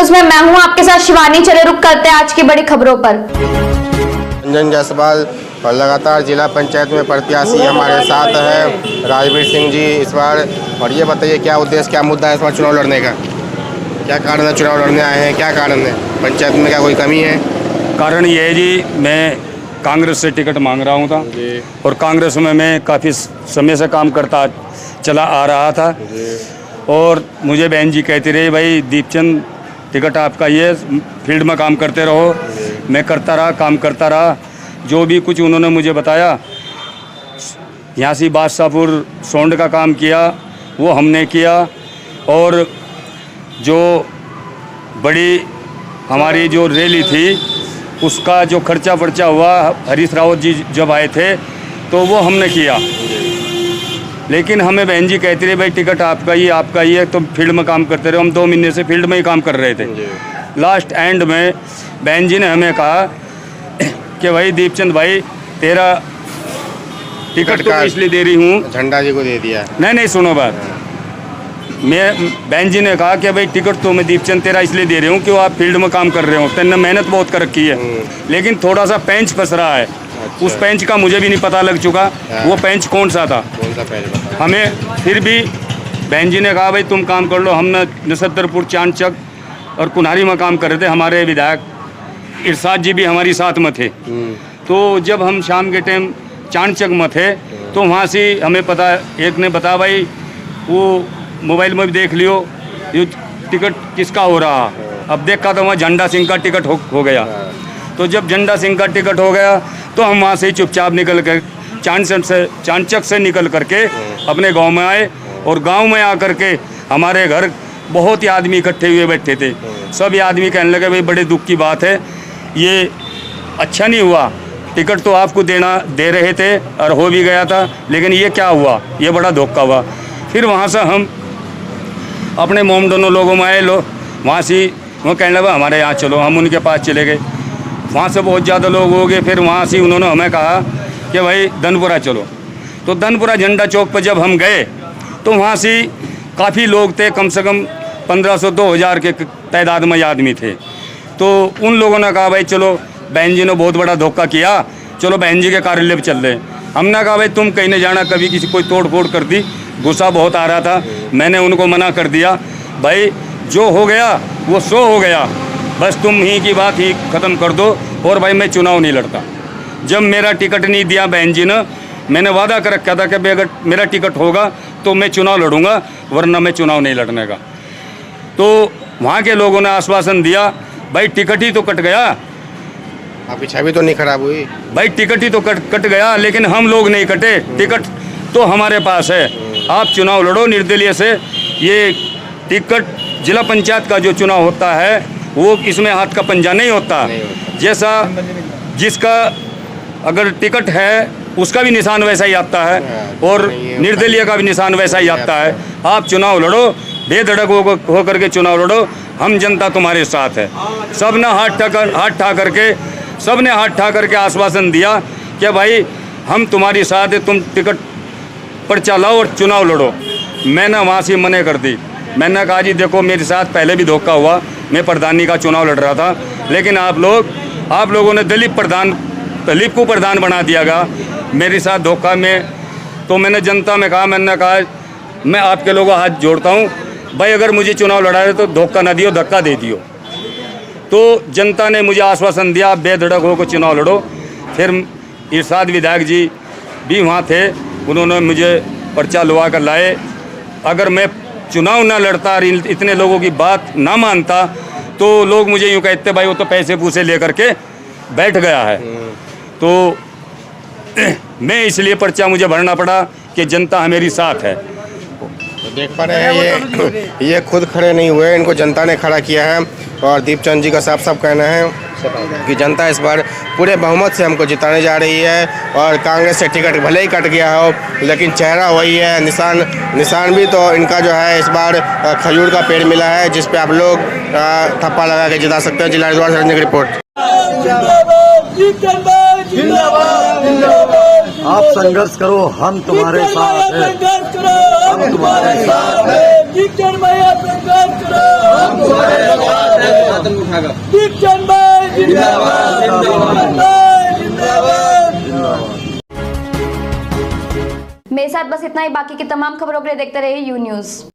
News में मैं हूं आपके साथ शिवानी। चले रुक करते हैं आज की बड़ी खबरों पर। रंजन जायसवाल और लगातार जिला पंचायत में प्रत्याशी हमारे साथ है राजवीर सिंह जी इस बार। और ये बताइए क्या उद्देश्य, क्या मुद्दा है इस बार चुनाव लड़ने का? क्या कारण है चुनाव लड़ने आए हैं? क्या कारण है? पंचायत में क्या कोई कमी है? कारण ये है जी, मैं कांग्रेस से टिकट मांग रहा हूँ था और कांग्रेस में मैं काफ़ी समय से काम करता चला आ रहा था और मुझे बहन जी कहती रही, भाई दीपचंद टिकट आपका ये, फील्ड में काम करते रहो। मैं करता रहा, काम करता रहा। जो भी कुछ उन्होंने मुझे बताया, यहाँ से बादशाहपुर सोंड का काम किया वो हमने किया। और जो बड़ी हमारी जो रैली थी उसका जो खर्चा वर्चा हुआ, हरीश रावत जी जब आए थे तो वो हमने किया। लेकिन हमें बहन जी कहती रही, भाई टिकट आपका ही है, तो फील्ड में काम करते रहे। हम 2 महीने से फील्ड में ही काम कर रहे थे। लास्ट एंड में बहन जी ने हमें कहा कि भाई दीपचंद भाई, तेरा टिकट तो इसलिए दे रही हूँ, झंडा जी को दे दिया। नहीं सुनो बात। मैं बहन जी ने कहा कि भाई टिकट तो मैं दीपचंद तेरा इसलिए दे रही हूँ कि वो आप फील्ड में काम कर रहे हो, तेने मेहनत बहुत कर रखी है। लेकिन थोड़ा सा पेंच फंस रहा है। अच्छा। उस पेंच का मुझे भी नहीं पता लग चुका। वो पेंच कौन सा था, कौन सा पेंच बता। हमें फिर भी बहन जी ने कहा भाई तुम काम कर लो। हमने नसद्दरपुर, चांदचक और कुन्हारी में काम कर रहे थे। हमारे विधायक इरशाद जी भी हमारी साथ में थे। तो जब हम शाम के टाइम चांदचक में थे तो वहाँ से हमें पता, एक ने बताया भाई वो मोबाइल में भी देख लियो ये टिकट किसका हो रहा। अब देखा तो वहाँ झंडा सिंह का टिकट हो गया। तो जब झंडा सिंह का टिकट हो गया तो हम वहाँ से ही चुपचाप निकल कर चांदचक से निकल करके अपने गांव में आए। और गांव में आकर के हमारे घर बहुत ही आदमी इकट्ठे हुए बैठे थे। सब ये आदमी कहने लगे, भाई बड़े दुख की बात है, ये अच्छा नहीं हुआ। टिकट तो आपको दे रहे थे और हो भी गया था, लेकिन ये क्या हुआ, ये बड़ा धोखा हुआ। फिर वहाँ से हम अपने मोम दोनों लोगों में आए। वहाँ से वो कहने लगा हमारे यहाँ चलो। हम उनके पास चले गए। वहाँ से बहुत ज़्यादा लोग हो गए। फिर वहाँ से उन्होंने हमें कहा कि भाई धनपुरा चलो। तो धनपुरा झंडा चौक पर जब हम गए तो वहाँ से काफ़ी लोग थे, कम से कम 1500-2000 के तादाद में आदमी थे। तो उन लोगों ने कहा भाई चलो, बहन जी ने बहुत बड़ा धोखा किया, चलो बहन जी के कार्यालय पर चल रहे। हमने कहा भाई तुम कहीं नहीं जाना, कभी किसी कोई तोड़ फोड़ कर दी। गुस्सा बहुत आ रहा था, मैंने उनको मना कर दिया, भाई जो हो गया वो सो हो गया, बस तुम ही की बात ही ख़त्म कर दो। और भाई मैं चुनाव नहीं लड़ता। जब मेरा टिकट नहीं दिया बहन जी ने, मैंने वादा कर रखा था कि अगर मेरा टिकट होगा तो मैं चुनाव लड़ूंगा, वरना मैं चुनाव नहीं लड़ने का। तो वहाँ के लोगों ने आश्वासन दिया, भाई टिकट ही तो कट गया, आपकी छवि तो नहीं खराब हुई। भाई टिकट ही तो कट गया, लेकिन हम लोग नहीं कटे। टिकट तो हमारे पास है, आप चुनाव लड़ो निर्दलीय से। ये टिकट जिला पंचायत का जो चुनाव होता है वो इसमें हाथ का पंजा नहीं होता। जैसा जिसका अगर टिकट है उसका भी निशान वैसा ही आता है और निर्दलीय का भी निशान वैसा ही आता है। आप चुनाव लड़ो, बेधड़क हो करके चुनाव लड़ो, हम जनता तुम्हारे साथ है। सब ने हाथ ठा करके आश्वासन दिया कि भाई हम तुम्हारी साथ है, तुम टिकट पर्चा लाओ और चुनाव लड़ो। मैंने वहाँ से मना कर दी। मैंने कहा जी देखो, मेरे साथ पहले भी धोखा हुआ, मैं प्रधानी का चुनाव लड़ रहा था, लेकिन आप लोगों ने दलीप को प्रधान बना दिया गया, मेरे साथ धोखा में। तो मैंने जनता में कहा, मैंने कहा मैं आपके लोगों हाथ जोड़ता हूँ, भाई अगर मुझे चुनाव लड़ा है तो धोखा ना दियो, धक्का दे दियो। तो जनता ने मुझे आश्वासन दिया, बेधड़क होकर चुनाव लड़ो। फिर इरशाद विधायक जी भी वहाँ थे, उन्होंने मुझे पर्चा लुआ कर लाए। अगर मैं चुनाव ना लड़ता और इतने लोगों की बात ना मानता तो लोग मुझे यूँ कहते, भाई वो तो पैसे पूसे लेकर के बैठ गया है। तो मैं इसलिए पर्चा मुझे भरना पड़ा कि जनता मेरी साथ है। तो देख पा रहे हैं ये खुद खड़े नहीं हुए, इनको जनता ने खड़ा किया है। और दीपचंद जी का साफ कहना है कि जनता इस बार पूरे बहुमत से हमको जिताने जा रही है। और कांग्रेस से टिकट भले ही कट गया हो, लेकिन चेहरा वही है, निशान भी तो इनका जो है इस बार खजूर का पेड़ मिला है, जिस पे आप लोग थप्पा लगा के जिता सकते हैं। जिला की रिपोर्ट। आप संघर्ष करो, हम तुम्हारे साथ हैं, हम तुम्हारे साथ हैं। कदम उठाकर। दीपचंद भाई जिंदाबाद, दीपचंद भाई जिंदाबाद। मेरे साथ बस इतना ही। बाकी की तमाम खबरों के लिए देखते रहिए यू न्यूज़।